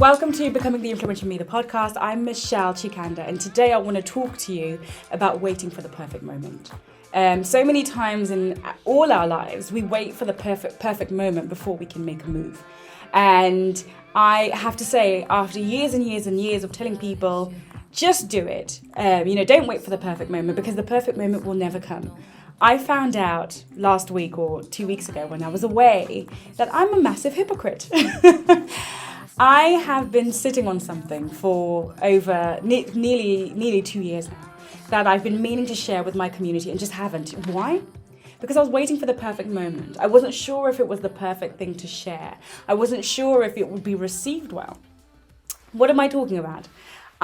Welcome to Becoming the Influential Me, the podcast. I'm Michelle Chikanda, and today I want to talk to you about waiting for the perfect moment. So many times in all our lives, we wait for the perfect moment before we can make a move. And I have to say, after years and years and years of telling people, just do it. Don't wait for the perfect moment, because the perfect moment will never come. I found out last week or 2 weeks ago when I was away that I'm a massive hypocrite. I have been sitting on something for over nearly 2 years now that I've been meaning to share with my community and just haven't. Why? Because I was waiting for the perfect moment. I wasn't sure if it was the perfect thing to share. I wasn't sure if it would be received well. What am I talking about?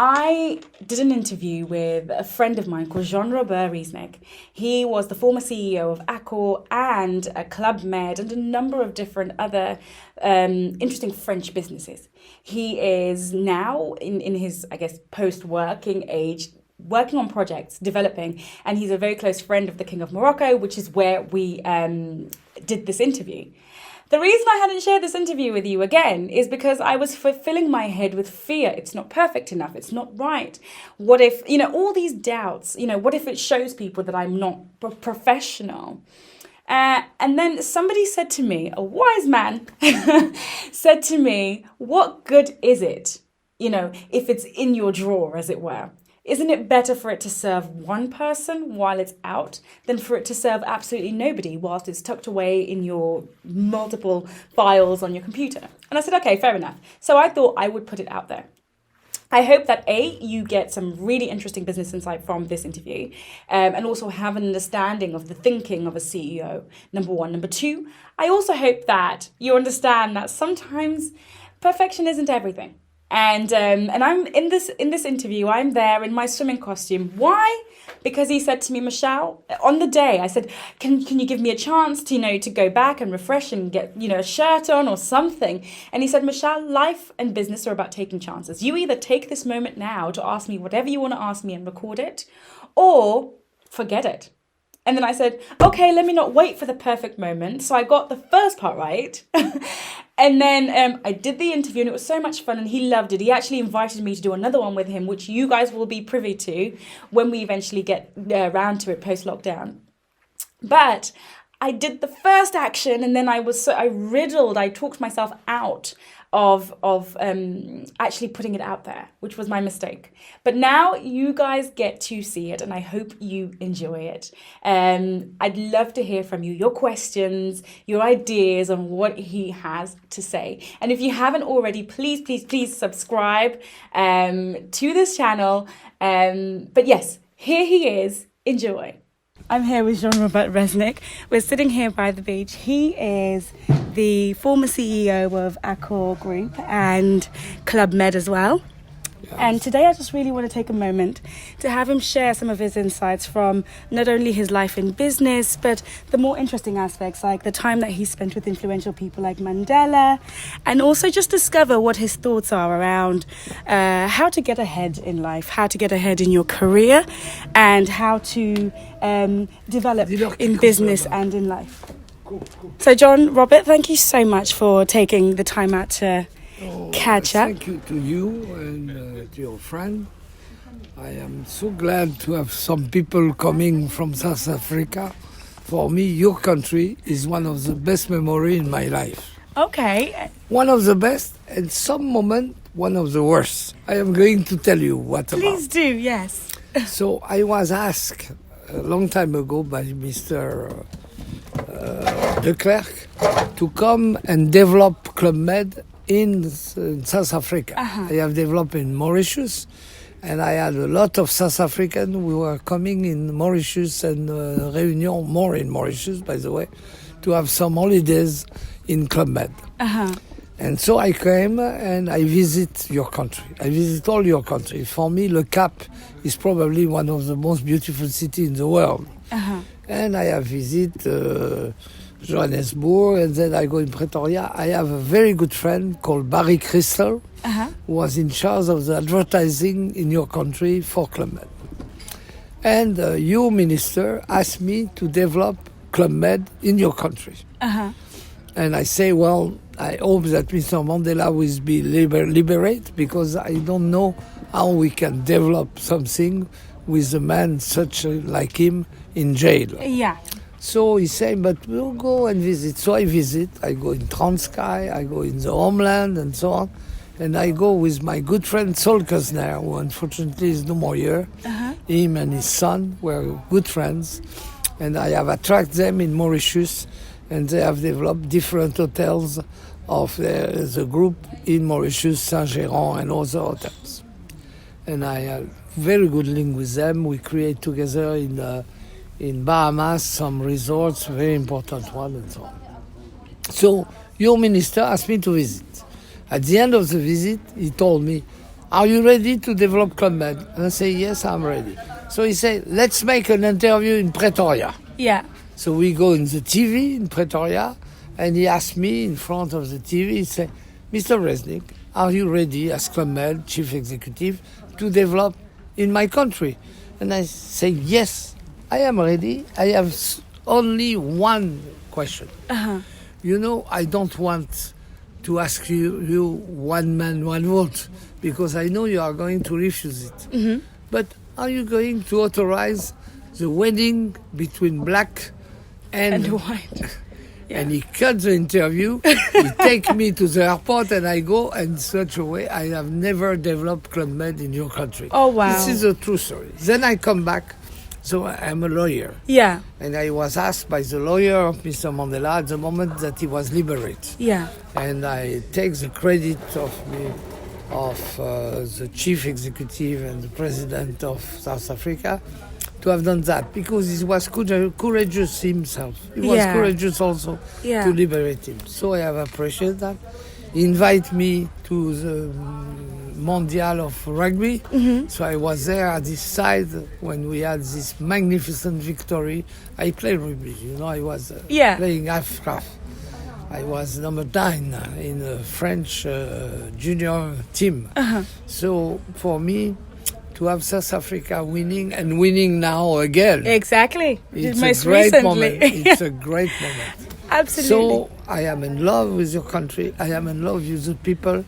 I did an interview with a friend of mine called Jean Robert Reznik. He was the former CEO of Accor and ClubMed and a number of different other interesting French businesses. He is now in his, post-working age, working on projects, developing, and he's a very close friend of the King of Morocco, which is where we did this interview. The reason I hadn't shared this interview with you again is because I was filling my head with fear. It's not perfect enough. It's not right. What if, all these doubts, what if it shows people that I'm not professional? And then somebody said to me, a wise man said to me, what good is it, if it's in your drawer, as it were? Isn't it better for it to serve one person while it's out than for it to serve absolutely nobody whilst it's tucked away in your multiple files on your computer? And I said, okay, fair enough. So I thought I would put it out there. I hope that you get some really interesting business insight from this interview, and also have an understanding of the thinking of a CEO, number one. Number two, I also hope that you understand that sometimes perfection isn't everything. And I'm in this interview, I'm there in my swimming costume. Why? Because he said to me, Michelle, on the day, I said, can you give me a chance to go back and refresh and get, a shirt on or something? And he said, Michelle, life and business are about taking chances. You either take this moment now to ask me whatever you want to ask me and record it, or forget it. And then I said, okay, let me not wait for the perfect moment. So I got the first part right. And then I did the interview and it was so much fun and he loved it. He actually invited me to do another one with him, which you guys will be privy to when we eventually get around to it post-lockdown. But I did the first action and then I talked myself out of actually putting it out there, which was my mistake. But now you guys get to see it and I hope you enjoy it. I'd love to hear from you, your questions, your ideas on what he has to say. And if you haven't already, please subscribe to this channel. But yes, here he is. Enjoy. I'm here with Jean Robert Reznik. We're sitting here by the beach. He is the former CEO of Accor Group and ClubMed as well. Yes. And today I just really want to take a moment to have him share some of his insights from not only his life in business, but the more interesting aspects like the time that he spent with influential people like Mandela, and also just discover what his thoughts are around how to get ahead in life, how to get ahead in your career, and how to develop in business and in life. Cool. So John Robert, thank you so much for taking the time out to catch up. Thank you to you and to your friend. I am so glad to have some people coming from South Africa. For me, your country is one of the best memories in my life. Okay. One of the best, and some moment, one of the worst. I am going to tell you what about. Please do, yes. So I was asked a long time ago by Mr. de Klerk to come and develop ClubMed in South Africa. Uh-huh. I have developed in Mauritius, and I had a lot of South Africans who were coming in Mauritius and Réunion, more in Mauritius, by the way, to have some holidays in ClubMed. Uh-huh. And so I came and I visit your country. I visit all your country. For me, Le Cap is probably one of the most beautiful cities in the world. Uh-huh. And I have visited Johannesburg, and then I go in Pretoria. I have a very good friend called Barry Crystal, who was in charge of the advertising in your country for ClubMed. And your minister asked me to develop ClubMed in your country. And I say, well, I hope that Mr. Mandela will be liberated, because I don't know how we can develop something with a man such like him in jail. Yeah. So he said, but we'll go and visit. So I visit. I go in Transkei, I go in the homeland and so on. And I go with my good friend Sol Kuzner, who unfortunately is no more here. Him and his son were good friends. And I have attracted them in Mauritius, and they have developed different hotels of the group in Mauritius, Saint-Géran and other hotels. And I have very good link with them. We create together in Bahamas some resorts, very important one and so on. So your minister asked me to visit. At the end of the visit, he told me, are you ready to develop ClubMed? And I say, yes, I'm ready. So he said, let's make an interview in Pretoria. Yeah. So we go in the TV in Pretoria, and he asked me in front of the TV, he said, Mr. Reznik, are you ready as ClubMed chief executive to develop in my country? And I say, yes, I am ready. I have only one question. You know, I don't want to ask you one man, one vote, because I know you are going to refuse it. But are you going to authorize the wedding between black and white? Yeah. And he cut the interview, he take me to the airport, and I go in such a way I have never developed ClubMed in your country. Oh, wow. This is a true story. Then I come back, so I'm a lawyer. Yeah. And I was asked by the lawyer of Mr. Mandela at the moment that he was liberated. Yeah. And I take the credit of the chief executive and the president of South Africa to have done that, because he was courageous himself. He was courageous also to liberate him. So I have appreciated that. He invited me to the Mondial of Rugby. So I was there at his side when we had this magnificent victory. I played rugby, I was playing half-half. I was number 9 in the French junior team. So for me, to have South Africa winning now again. Exactly. It's most a great recently. moment. It's a great moment. Absolutely. So I am in love with your country. I am in love with the people.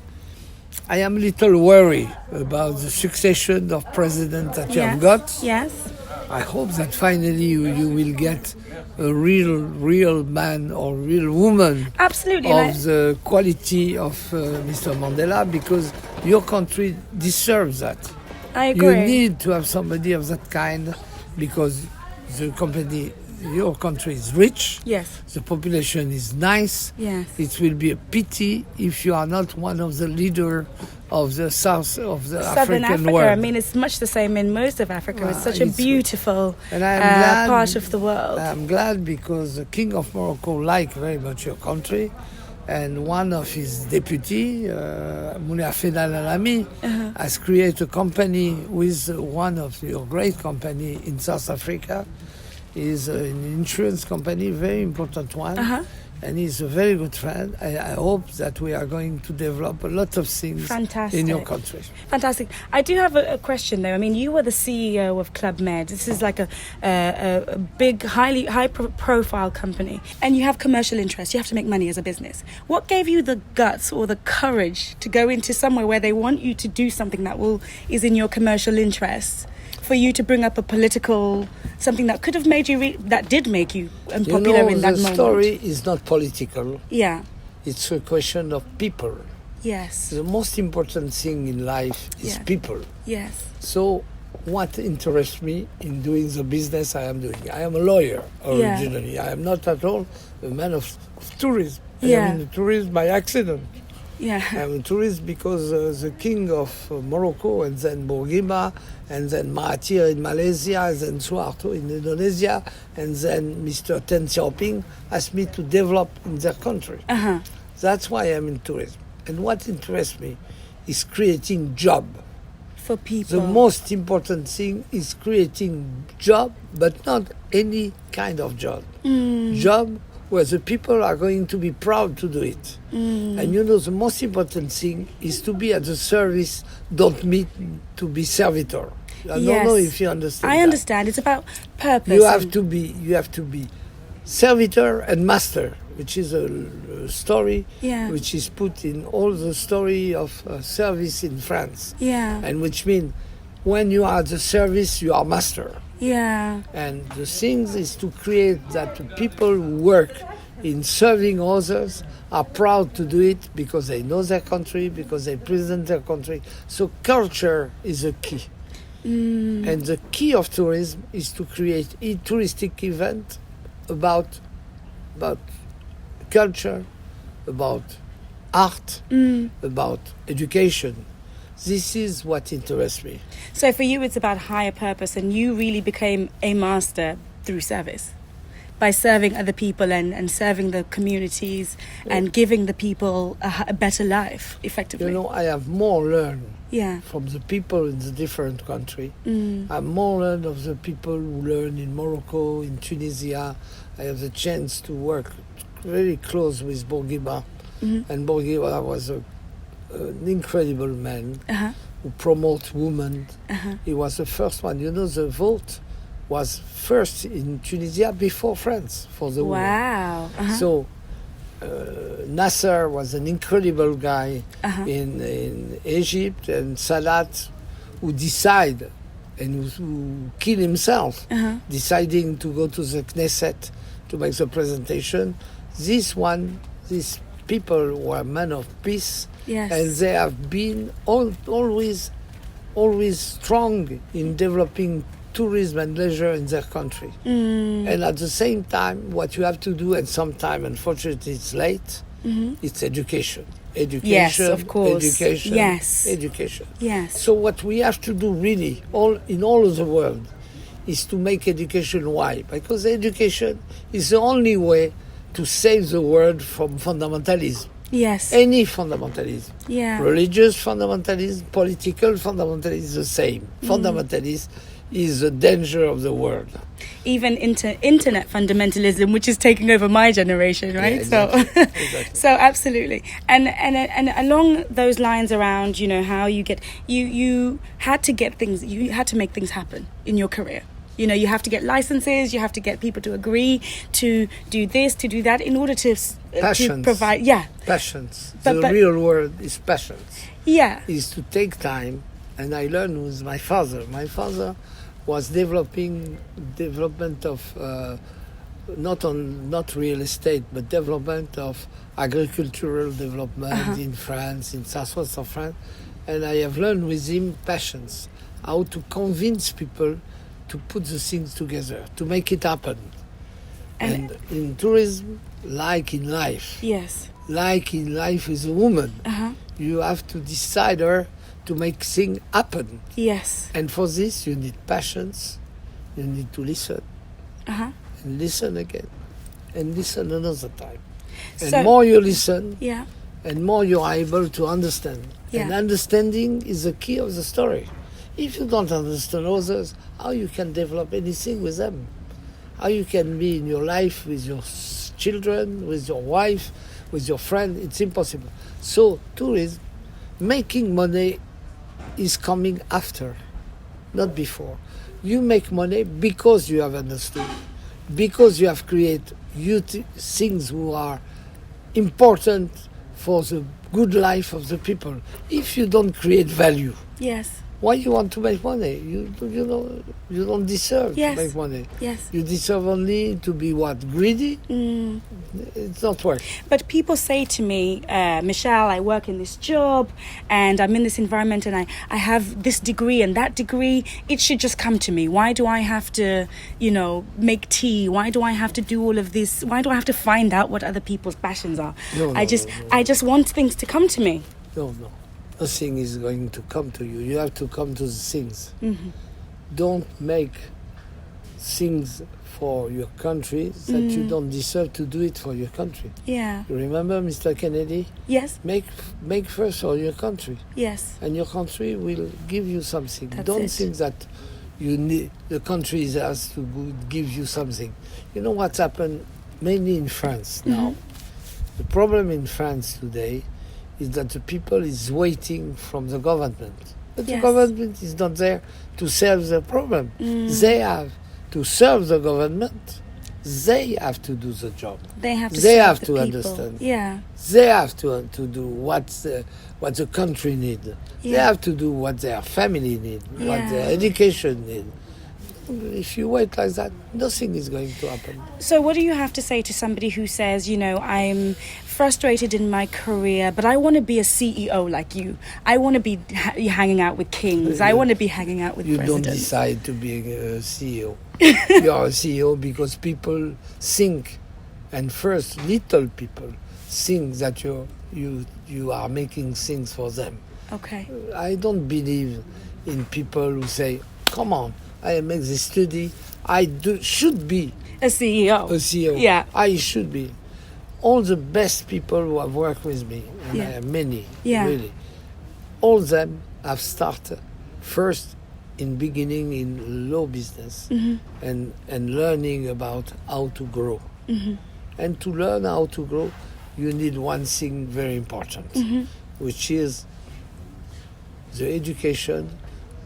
I am a little worried about the succession of presidents that you have got. Yes. I hope that finally you will get a real man or real woman Absolutely. of the quality of Mr. Mandela, because your country deserves that. I agree. You need to have somebody of that kind, because your country is rich. Yes. The population is nice. Yes. It will be a pity if you are not one of the leaders of the south of the Southern African Africa. world. I mean, it's much the same in most of Africa. It's such a beautiful and I am glad, part of the world. I'm glad because the King of Morocco likes very much your country. And one of his deputy, Moulay Fedal Alami, has created a company with one of your great company in South Africa. He's an insurance company, very important one. And he's a very good friend. I hope that we are going to develop a lot of things in your country. Fantastic. I do have a question, though. I mean, you were the CEO of ClubMed. This is like a big, high-profile company. And you have commercial interests. You have to make money as a business. What gave you the guts or the courage to go into somewhere where they want you to do something that is in your commercial interests, for you to bring up a political, something that could have made you, that did make you unpopular in that moment? The story is not political. Yeah. It's a question of people. Yes. The most important thing in life is people. Yes. So what interests me in doing the business I am doing? I am a lawyer originally. I am not at all a man of tourism. I am in tourism by accident. Yeah. I'm a tourist because the king of Morocco, and then Bourguiba, and then Mahathir in Malaysia, and then Suharto in Indonesia, and then Mr. Deng Xiaoping asked me to develop in their country. That's why I'm in tourism. And what interests me is creating job. For people. The most important thing is creating job, but not any kind of job. Job where the people are going to be proud to do it. And the most important thing is to be at the service, don't mean to be servitor. I don't know if you understand. Understand. It's about purpose. You have to be servitor and master. which is a story which is put in all the story of service in France. Yeah. And which means when you are the service, you are master. Yeah. And the thing is to create that people who work in serving others are proud to do it because they know their country, because they present their country. So culture is a key. And the key of tourism is to create a touristic event about culture, about art, about education. This is what interests me. So for you, it's about higher purpose, and you really became a master through service. By serving other people and serving the communities and giving the people a better life, effectively. You know, I have more learned Yeah. from the people in the different country. I have more learned of the people who learn in Morocco, in Tunisia. I have the chance to work very close with Bourguiba. And Bourguiba was an incredible man who promotes women. He was the first one. You know, the vote was first in Tunisia before France for the women. Wow. So Nasser was an incredible guy in Egypt, and Sadat, who decided and who killed himself, deciding to go to the Knesset to make the presentation. These people were men of peace, Yes. and they have been always strong in developing tourism and leisure in their country. And at the same time, what you have to do, and sometimes, unfortunately, it's late, it's education. Yes, of course. Education. Yes. Education. Yes. So what we have to do really, in all of the world, is to make education wide. Because education is the only way to save the world from fundamentalism. Yes. Any fundamentalism. Yeah. Religious fundamentalism, political fundamentalism is the same. Fundamentalism is the danger of the world. Even internet fundamentalism, which is taking over my generation, right? Yeah, exactly. So, Exactly. so absolutely. And along those lines, around how you had to make things happen in your career. You have to get licenses, you have to get people to agree to do this, to do that, in order to provide. Yeah. Patience. But Real word is patience. Yeah. Is to take time. And I learned with my father. My father was development of not real estate, but development of agricultural development in France, in southwest of France. And I have learned with him patience, how to convince people to put the things together, to make it happen. And in tourism, like in life, like in life with a woman, you have to decide her to make things happen. Yes. And for this, you need patience. You need to listen. And listen again. And listen another time. And more you listen, and more you are able to understand. And understanding is the key of the story. If you don't understand others, how you can develop anything with them? How you can be in your life with your children, with your wife, with your friend? It's impossible. So tourism, making money is coming after, not before. You make money because you have understood, because you have created things who are important for the good life of the people. If you don't create value, why you want to make money? You don't deserve to make money. Yes. You deserve only to be greedy? It's not work. But people say to me, Michelle, I work in this job and I'm in this environment and I have this degree and that degree. It should just come to me. Why do I have to, make tea? Why do I have to do all of this? Why do I have to find out what other people's passions are? I just want things to come to me. No. Nothing is going to come to you. You have to come to the things. Don't make things for your country that you don't deserve to do it for your country. Yeah. You remember Mr. Kennedy? Yes. Make first for your country. Yes. And your country will give you something. Don't think that you need the country has to give you something. You know what's happened mainly in France now? The problem in France today is that the people is waiting from the government. But the government is not there to solve the problem. They have to serve the government They have to do the job. They have to They serve have the to people. understand. Yeah. They have to do what the country need. They Yeah. have to do what their family need, what Yeah. their education need. If you wait like that, nothing is going to happen. So what do you have to say to somebody who says, I'm frustrated in my career, but I want to be a CEO like you. I want to be hanging out with kings. I want to be hanging out with You presidents. don't decide to be a CEO. You are a CEO because people think, and first little people think that you are making things for them. Okay. I don't believe in people who say, come on, I make this study, should be A CEO. a CEO. Yeah. I should be. All the best people who have worked with me, and Yeah. I have many, Yeah. really, all of them have started first in beginning in low business and learning about how to grow. And to learn how to grow, you need one thing very important, which is the education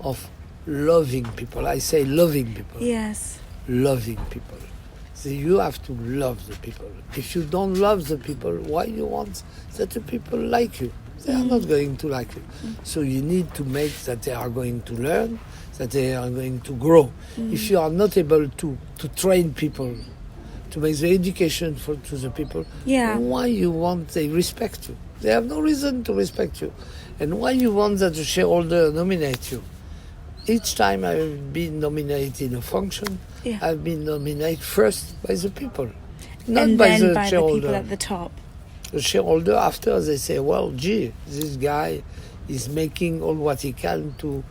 of loving people. I say loving people. Yes. Loving people. So you have to love the people. If you don't love the people, why you want that the people like you? They are not going to like you. So you need to make that they are going to learn, that they are going to grow. If you are not able to train people, to make the education to the people, Yeah. why you want they respect you? They have no reason to respect you. And why you want that the shareholder nominate you? Each time I've been nominated in a function, Yeah. I've been nominated first by the people, not And by then the by the shareholder. people at the top. The shareholder, after they say, well, gee, this guy is making all what he can to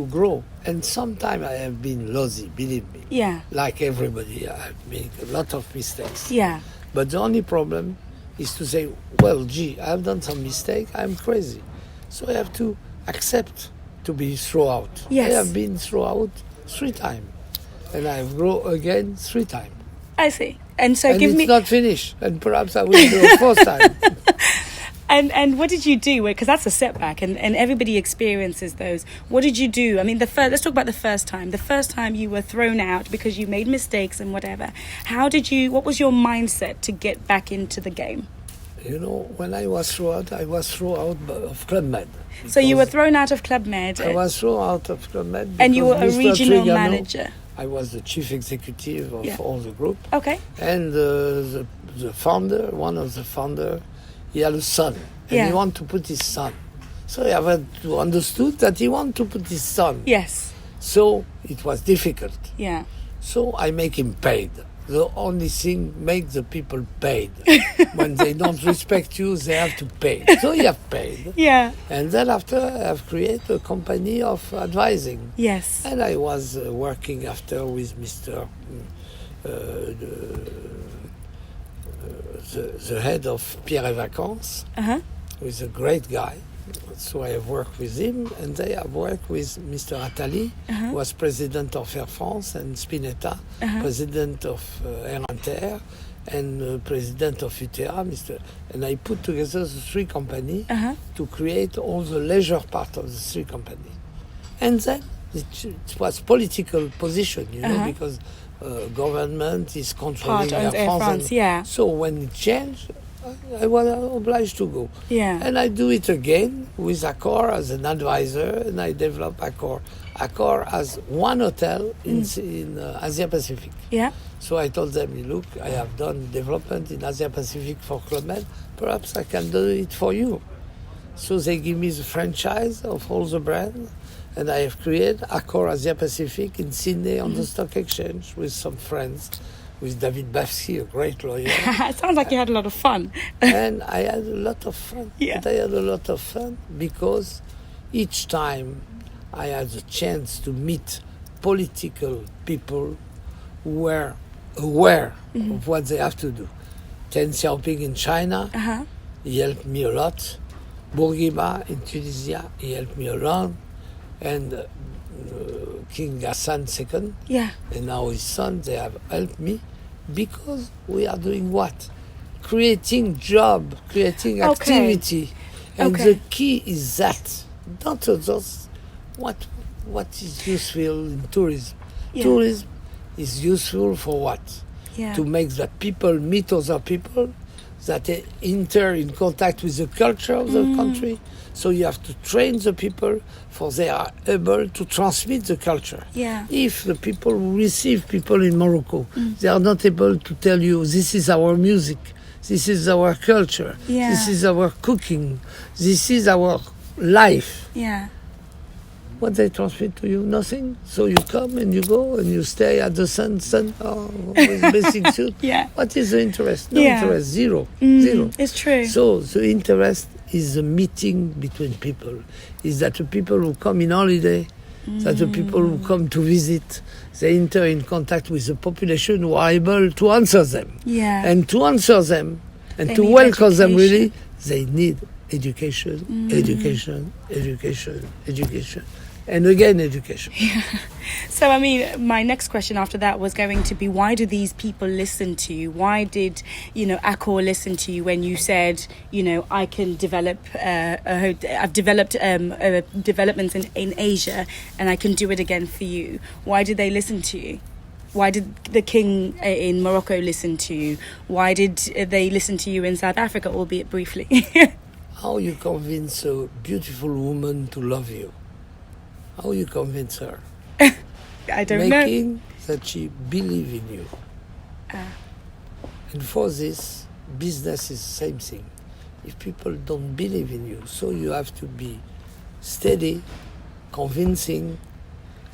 grow. And sometimes I have been lousy, believe me. Yeah. Like everybody, I've made a lot of mistakes. Yeah. But the only problem is to say, well, gee, I've done some mistake, I'm crazy. So I have to accept to be thrown out. Yes. I have been thrown out 3 times. And I have grown again 3 times. I see. And so And give it's me not finished. And perhaps I will do a 4th time. and what did you do? Because that's a setback, and everybody experiences those. What did you do? I mean, let's talk about the first time. The first time you were thrown out because you made mistakes and whatever. What was your mindset to get back into the game? You know, when I was thrown out of ClubMed. So you were thrown out of ClubMed. I was thrown out of ClubMed. And you were a because Mr. regional Trigano, manager. I was the chief executive of Yeah. all the group. Okay. And the founder, one of the founder, he had a son. And Yeah. he wanted to put his son. So I had to understood that he wanted to put his son. Yes. So it was difficult. Yeah. So I make him paid. The only thing make the people paid. When they don't respect you, they have to pay. So you have paid. Yeah. And then after, I have created a company of advising. Yes. And I was working after with Mr. The head of Pierre et Vacances, who is a great guy. So I have worked with him, and I have worked with Mr. Attali, who was president of Air France, and Spinetta, president of Air Inter, and president of UTA, and I put together the 3 companies to create all the leisure part of the 3 companies. And then it was political position, you know, because government is controlling Part owns Air Air France. France, yeah. So when it changed, I was obliged to go. Yeah. And I do it again with Accor as an advisor, and I develop Accor. Accor has 1 hotel in Asia Pacific. Yeah. So I told them, look, I have done development in Asia Pacific for ClubMed. Perhaps I can do it for you. So they give me the franchise of all the brands, and I have created Accor Asia Pacific in Sydney on the stock exchange with some friends, with David Bafsky, a great lawyer. It sounds like you had a lot of fun. And I had a lot of fun. Yeah. But I had a lot of fun because each time I had the chance to meet political people who were aware of what they have to do. Deng Xiaoping in China, he helped me a lot. Bourguiba in Tunisia, he helped me a lot. And King Hassan II, Yeah. and now his son, they have helped me because we are doing what? Creating job, creating activity. And Okay. the key is that, not just what is useful in tourism. Yeah. Tourism is useful for what? to make that people meet other people, that they enter in contact with the culture of the country. So you have to train the people for they are able to transmit the culture. Yeah. If the people who receive people in Morocco, they are not able to tell you, this is our music, this is our culture, this is our cooking, this is our life. Yeah. What they transmit to you? Nothing. So you come and you go and you stay at the sun, with basic suit. Yeah. What is the interest? No Yeah. interest. Zero. It's true. So the interest is the meeting between people. Is that the people who come in holiday, that the people who come to visit, they enter in contact with the population who are able to answer them. Yeah. And to answer them and They to need welcome them education. really, they need education, education, education, education. And again, education. So, I mean, my next question after that was going to be, why do these people listen to you? Why did, Accor listen to you when you said, I can develop, I've developed developments in Asia and I can do it again for you? Why did they listen to you? Why did the king in Morocco listen to you? Why did they listen to you in South Africa, albeit briefly? How you convince a beautiful woman to love you? How you convince her? I don't know. Making that she believe in you. And for this, business is the same thing. If people don't believe in you, so you have to be steady, convincing,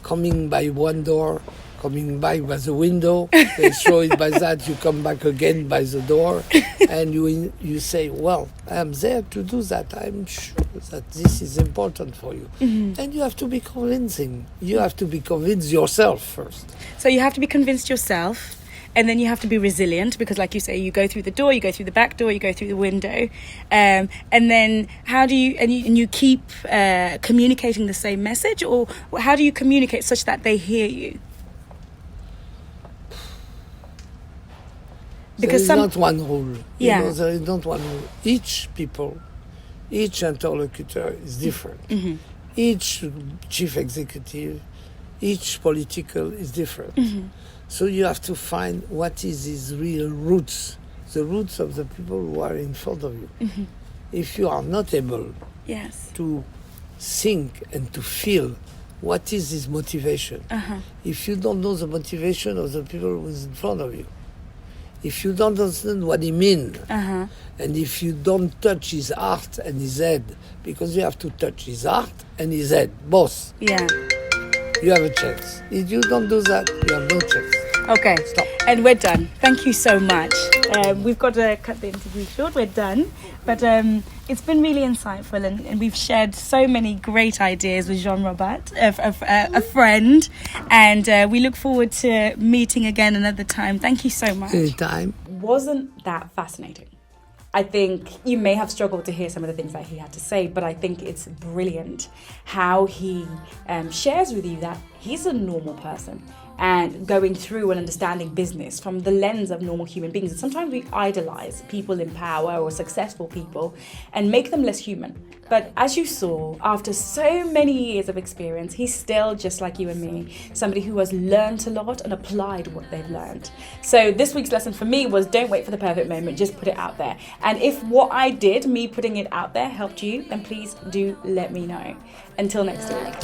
coming by one door, coming by the window, they throw it by that, you come back again by the door, and you say, well, I am there to do that. I'm sure that this is important for you. And you have to be convincing. You have to be convinced yourself first. So you have to be convinced yourself, and then you have to be resilient, because like you say, you go through the door, you go through the back door, you go through the window. And then how do you keep communicating the same message, or how do you communicate such that they hear you? Because there is not one rule. Yeah. There is not one rule. Each interlocutor is different. Each chief executive, each political is different. So you have to find what is his real roots, the roots of the people who are in front of you. If you are not able to think and to feel what is his motivation, if you don't know the motivation of the people who is in front of you, if you don't understand what he means, and if you don't touch his heart and his head, because you have to touch his heart and his head, both, you have a chance. If you don't do that, you have no chance. Okay. Stop. And we're done. Thank you so much. We've got to cut the interview short. We're done. But it's been really insightful, and we've shared so many great ideas with Jean Robert, a friend. And we look forward to meeting again another time. Thank you so much. Anytime. Wasn't that fascinating? I think you may have struggled to hear some of the things that he had to say, but I think it's brilliant how he shares with you that he's a normal person and going through and understanding business from the lens of normal human beings. And sometimes we idolize people in power or successful people and make them less human. But as you saw, after so many years of experience, he's still just like you and me, somebody who has learned a lot and applied what they've learned. So this week's lesson for me was, don't wait for the perfect moment, just put it out there. And if what I did, me putting it out there, helped you, then please do let me know. Until next week.